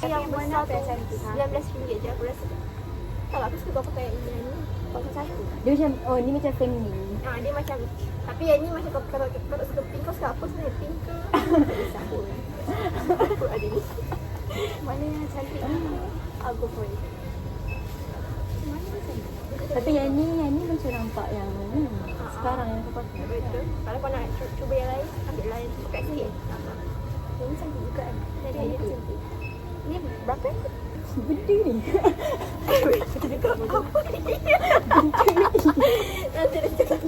Yang besar tu RM19 je aku rasa. Kalau aku suka pakai yang ni. Pasal satu. Dia macam, oh ni macam family. Dia macam, tapi yang ni macam kalau tak suka pink, kau suka apa sebenarnya? Pink ke? Tak kisah pun. Apa ada ni? Mana yang cantik ni? I'll go for it. Mana yang cantik? Tapi yang ni macam nampak yang sekarang yang aku pakai. Betul. Kalau kau nak cuba yang lain, ambil lain. Pakai sikit. Yang ni cantik juga kan? Jadi dia cantik. Ni berapa? Benda ni. Kita cakap apa ni? Nanti dia cakap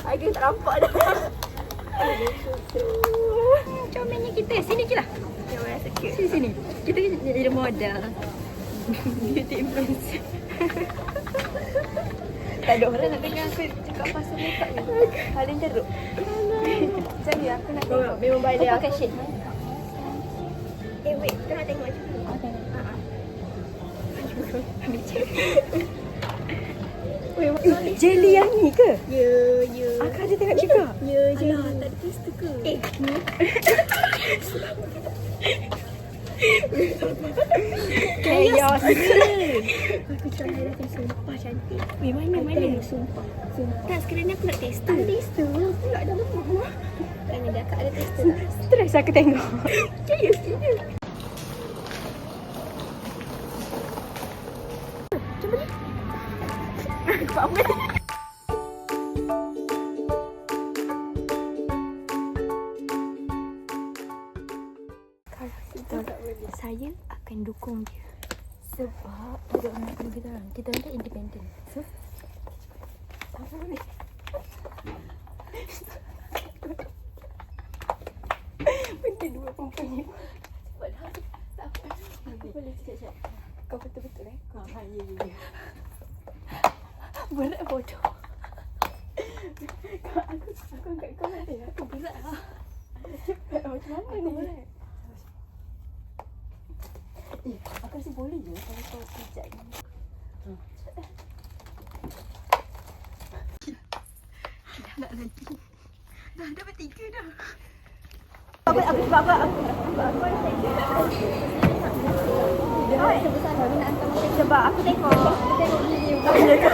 harga tak nampak dah. Comelnya kita. Sini je lah. Yang rasa cute. Sini. Kita jadi model. Beauty influencer. Tak ada orang nak dengar aku cakap pasal makeup ni. Paling teruk. Jadi aku nak tengok. Memang balik Kau aku. pakai shade. Wait. Kau nak tengok macam ni? Jelly yang ni ke? Ya. Aku ada tengok juga. Ya je. Alah, tak ada taster ke? Chaos. Aku try dah kan sumpah cantik. Mana? Sumpah. Tak, sekarang ni aku nak taster. Ada taster? Aku nak ada lemah. Kerana dah tak ada taster. Stress aku tengok. Chaos je. Cuba ni. Apa? Saya akan dukung dia. Sebab budak nak kena kita orang. Kita orang independen. So, Apa ni? benda dua perempuan ni. Padahal tak apa. Aku boleh sekejap. Kau betul-betul ya. Berat bodoh. Aku angkat kau ada. Aku berat lah. Macam mana ni? Berat. Aku rasa boleh je kalau kau pijak ni. Dah nak nanti. Dah dapat 3 dah. Apa? Sebab aku tengok ni. Ya ke? Ya ke?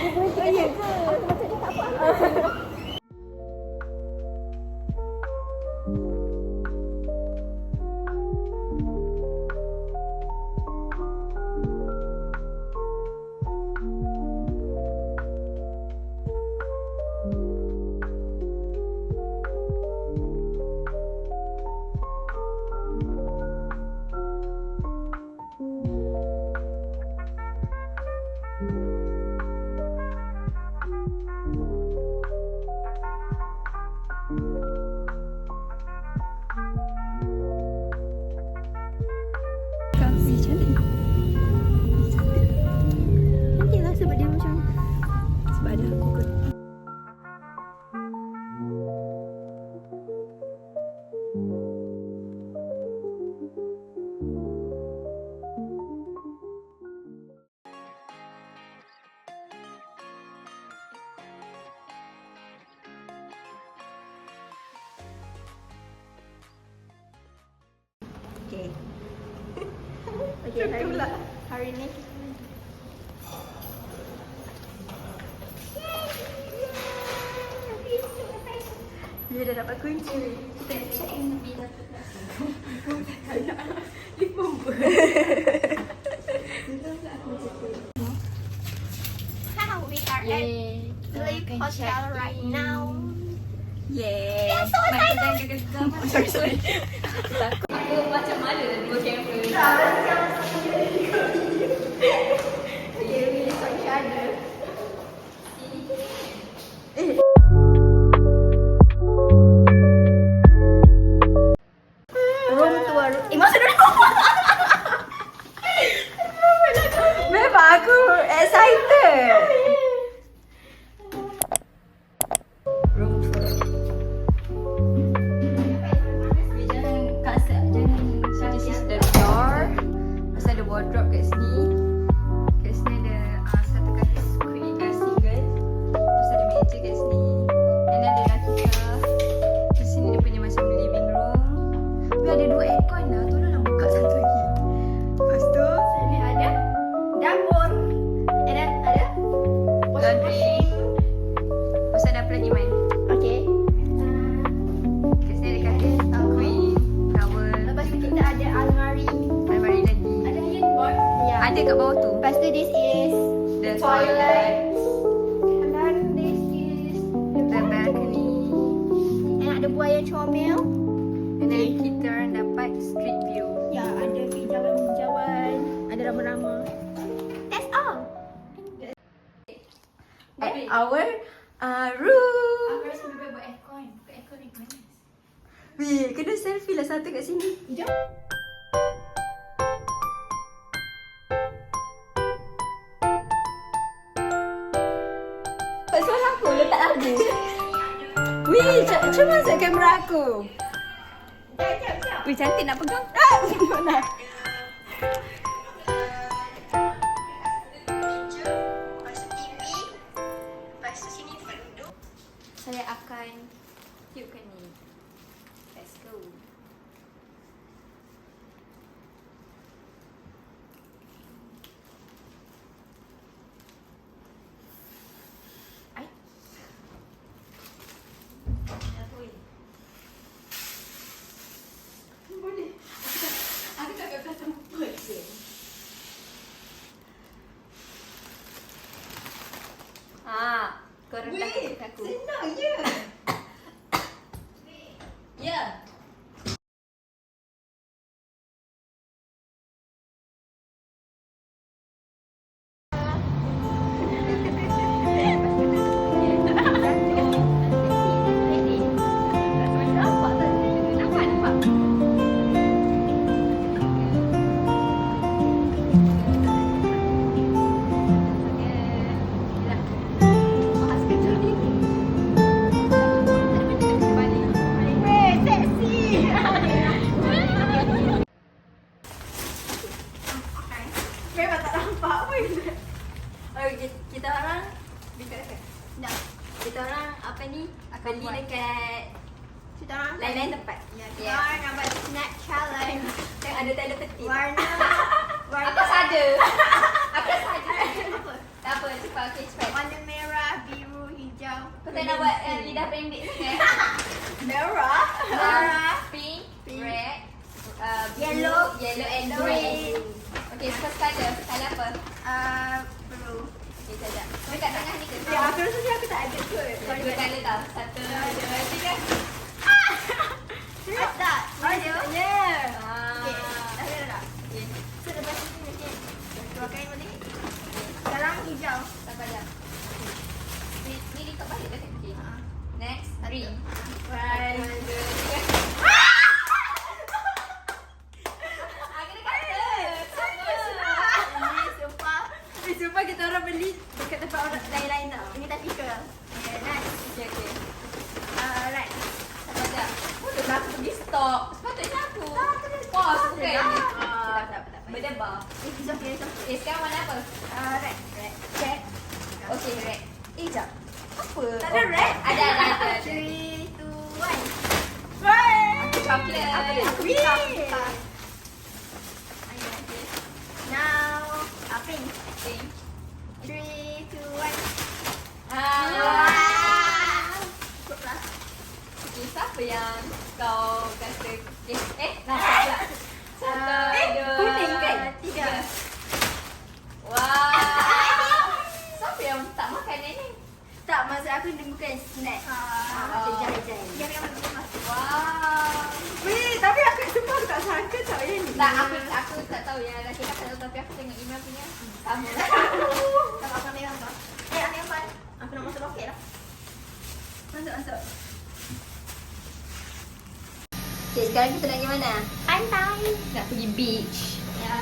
Aku macam ni tak apa. Nantilah sebab dia macam sebab ada aku kot. Okay, hari ni dia dah dapat kunci. Kita check in bila How we are at Sleep Hotel right now. Yeah. I'm so excited. Sorry. Aku macam malu dah dua kamera. Okay, we saw each other. Room tour. Maksudnya Memang aku excited. Room tour. Jangan kasar, jangan this is the door. yang kat bawah tu? Lepas tu this is The toilet. And then this is The balcony. and ada buaya comel. And then kita orang dapat street view. Ya, ada hijauan-hijauan, ada rama-rama. That's all. At our room. Aku rasa lebih buat aircon. Buat aircon ni panas. Weh, kena selfie lah satu kat sini. Hijau. Suara aku letak lagu. Weh, cuba masuk kamera aku. Jap. Weh, cantik nak pegang. Mana? Saya akan tiupkan ni. Let's go. Ai. Boleh. Aku tak kata tempat je. Korang tak kata aku. Senang je. Ya. Memang tak nampak pun. Kita orang dekat. Dah. Kita orang apa ni? Akan beli dekat Kita orang lain-lain tempat. Ya, kita orang nak buat snack challenge. Yang ada tanda petik. Warna Aku saja. Aku saja. Apa? Tak apa, cepat. Okay, cepat. Warna merah, biru, hijau. Kau tak nak buat lidah pendek sangat. Merah. Merah. Pink, Pink. red, Yellow. yellow and Green. green. Okay, first colour. Colour apa? Blue. Okay, sekejap. Kau kat tengah ni ke? Ya, aku rasa aku tak ada kot. Dua colour tau. Satu, dua, tiga. Serius tak? Ada. Yeah. Okay, dah ada tak? Okay. So, lepas tu mesti keluarkan balik. Sekarang hijau. Sabar jap. Ni lipat balik dah okay. Ha. Next, green. One. Dua, tiga. Aku dah kata. Ini sumpah. Sumpah kita orang beli dekat tempat orang lain-lain tau. Ini tactical. Okay, nice. Okay, okay. Right. Sabar jap. Betul aku pergi stop. Sepatutnya aku. Pause bukan? Tak apa. Berdebar. It's okay. Okay, sekarang warna apa? Red. Red. Okay, red. Jap. Apa? Tak ada red. Ada. 3, 2, 1. Aku coklat. Aku Wee. Okay. Now, pink. Pink. 3, 2, 1. Cukuplah. Okay, siapa yang kau kata nak kuning kan? 3. Wow. Siapa yang tak makan ni? Tak, maksud aku dia bukan snack. Macam jari-jari. Jari yang mana? Wow. Weh, tapi aku sumpah tak sangka tak yang ni. Tak, aku tak tahu yang lelaki kat tahu tapi aku tengok email punya sama. Tak apa merah kau. Ambil empat. Aku nak masuk roket lah. Masuk. Okay, sekarang kita nak pergi mana? Pantai. Nak pergi beach. Ya.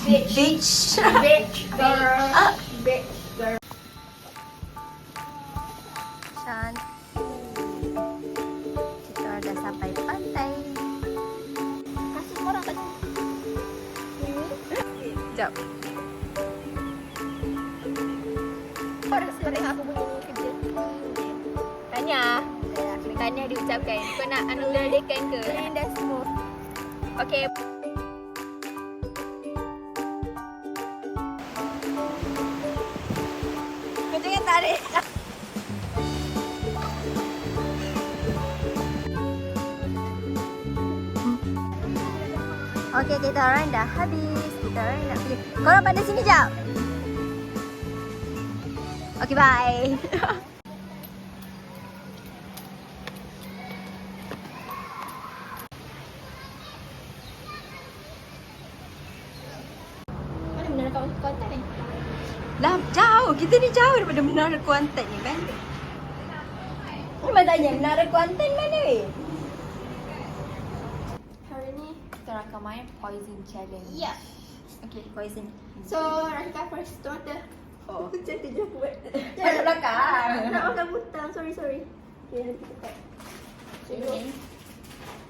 Beach. Beach girl. Beach girl. Cantik. Kita dah sampai pantai. Kasih orang kat sini. Sekejap. Kau rasa dengan aku punya ni kerja. Tanya diucapkan. Kau nak anugerahkan ke? And that's smooth. Okay. Kau jangan tarik. Okay, kita orang dah habis. Kita nak pergi. Korang pada sini jap. Okay, bye. Mana menara Kuantan ni? Lah, jauh. Kita ni jauh daripada Menara Kuantan ni kan. Memang tanya Menara Kuantan mana weh? Hari ni. Kita akan main Poison Challenge. Ya. Okay, poison. So, Rahika first tomato. Oh. Macam tu je buat. Pada belakang. Nak makan butang. Sorry. Okay, nanti kita cut. Okay.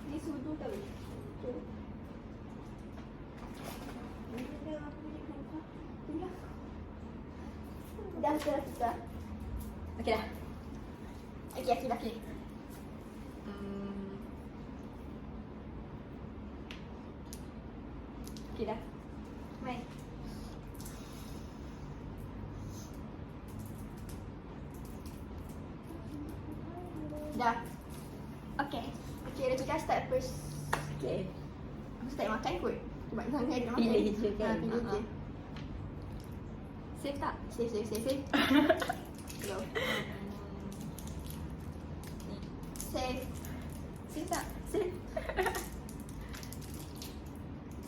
Ni sudu tau. Dah kita. Okay dah. Okay, dah. Okay dah. Main. Dah. Okay. Okay, Rahika start first. Okay. Aku start makan kot. Sebab sangat nak makan. Pilih je kan? Pilih je. Safe tak? Safe. Go. Safe. Safe tak? Safe.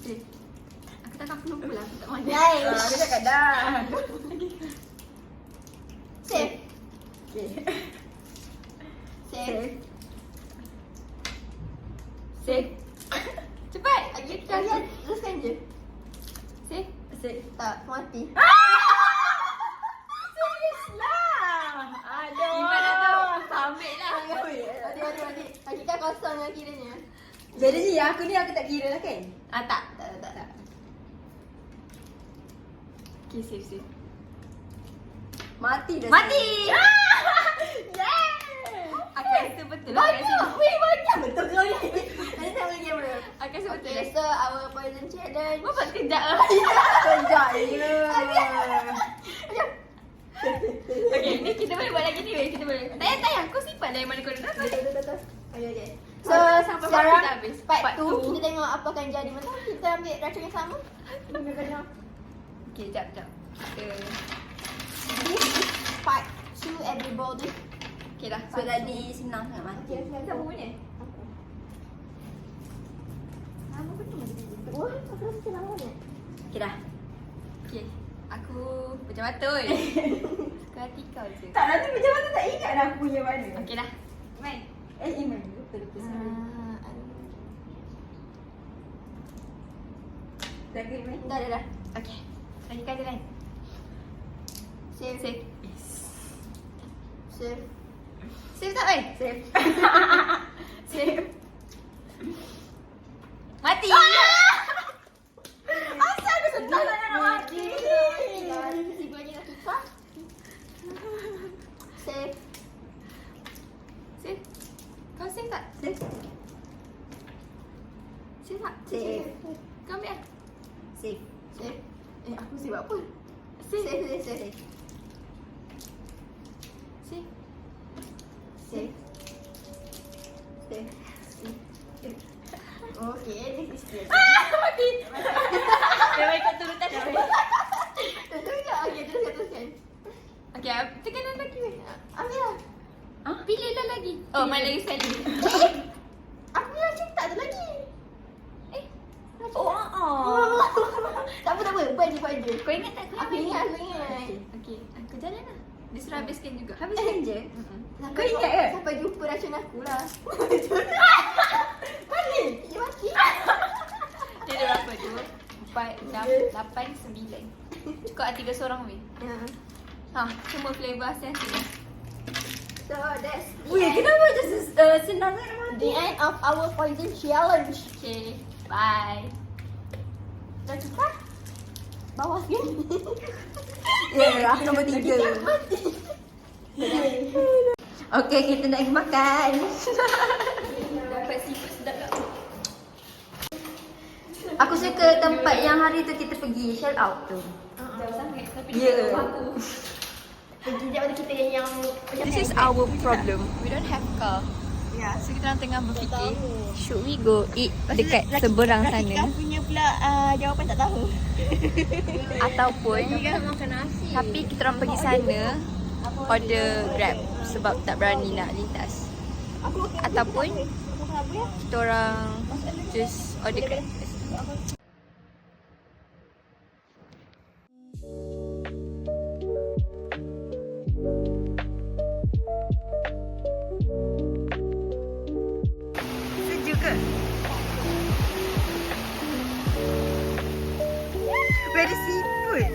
Safe. Aku tak akan lupa lah. Aku tak mahu. Nice. Aku cakap dah. Safe. Okay. Safe. Safe. Cepat. Kalian teruskan je. Safe. Safe. Tak, mati. Serius lah. Aduh. Gimana tu? Ambil lah. Adik. Rahika kosong lah kiranya. Jadi je aku ni aku tak kira lah kan? Tak. Tak. Okay, safe. Mati dah. Mati! Yeah! Aku rasa betul lah kat sini. Banyak betul kau ni. Nanti saya boleh kamera. Aku rasa betul Okay, lah. so our poison challenge. Apa kejap lah. Kejap je. Okay, ni kita boleh buat lagi ni weh. Kita boleh. Tayang. Kau simpan lah yang mana kau dah dapat. Betul. Okay. So, Sampai sekarang kita habis. part Part 2 two. kita tengok apa akan jadi. Masa kita ambil racun yang sama. Okay, jap. This is part 2 everybody. Okay dah. So tadi senang sangat mati. Okay. Siapa punya? Apa betul? Wah, aku rasa senang banget. Okay dah. Okay. Aku macam batul. Suka hati kau je. Tak, nanti macam mana tak ingat dah aku punya mana. Okay dah. Main. Iman. Betul. Dah ke Iman? Dah. Okay. Lagi kan je lain. Safe. Safe tak main? Safe. Safe. Mati. Asal aku senang sangat nak mati. Tiba lagi nak kita. Safe. Safe. Kau safe tak? Safe. Safe tak? Safe. Kau ambil lah. Safe. Safe. Aku safe apa? Safe. Safe. Safe. Safe. Okay, this is good. Mati. Dia main kat turutan dah. Teruskan. Okay, tekanan lagi weh. Ambil lah. Pilihlah lagi. Oh, main lagi sekali. Aku dah cinta tu lagi. Oh. Tak apa. Buat je. Kau ingat tak? Aku ingat. Okay, aku jalan lah. Dia suruh habiskan juga. Habiskan je. Kau Kau ingat ke? Sampai jumpa racun aku lah. Mati. Dia mati. Dia ada berapa tu? 4, 6, 8, 9. Cukup lah 3 seorang weh. Semua flavor asin-asin. So that's Weh, kenapa macam senang sangat nak mati? the end of our poison challenge. Okay, bye. Dah cukup? Bawah sekali. Ya, aku nombor 3. Mati. Okay, kita nak pergi makan. Dapat seafood sedap tak? Aku suka tempat yang hari tu kita pergi, Shell Out tu. Jauh sangat tapi Ya. dia jauh aku. Sekejap ada kita yang This is our problem. We don't have car. Ya. So kita orang tengah berfikir, should we go eat dekat seberang sana Kita punya pula jawapan tak tahu. ataupun makan nasi. tapi kita orang pergi sana order Grab sebab tak berani nak lintas. Ataupun kita orang just order Grab. Sejuk ke? Where the seafood?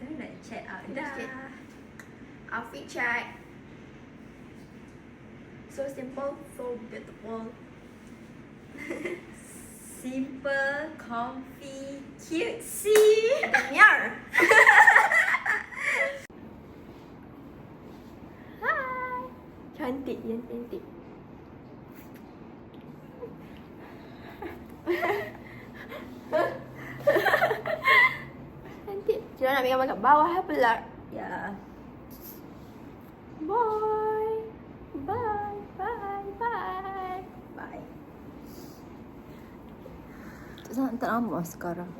Kita nak check out Dah. Outfit check. So simple, so beautiful. Simple, comfy, cutesy. Nyar. Hai. Cantik, cantik. Cantik. Kita nak ambil gambar kat bawah pula. Ya. Bye. Bye. Bye. Bye. Bye. Tak lama sekarang.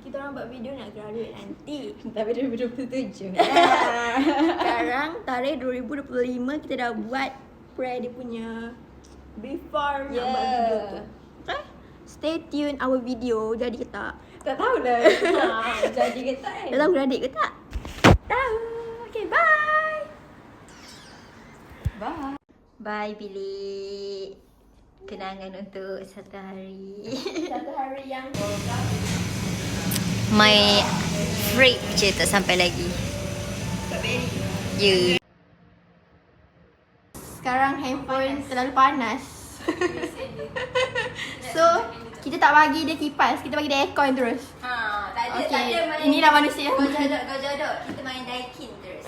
Kita orang buat video nak graduate nanti. Tapi 2027. Sekarang tarikh 2025 kita dah buat pre dia punya before nak buat video tu. Okay? Stay tune our video jadi ke tak? Tak tahulah. Jadi ke tak? Dah tahu graduate ke tak? Tahu. Okay, bye. Bye. Bye bilik. Kenangan untuk satu hari. Satu hari yang My fridge je tak sampai lagi. Ya. sekarang handphone terlalu panas. So, kita tak bagi dia kipas, kita bagi dia aircon terus. Tak Okay, inilah manusia. Kau jodoh. Kita main Daikin terus.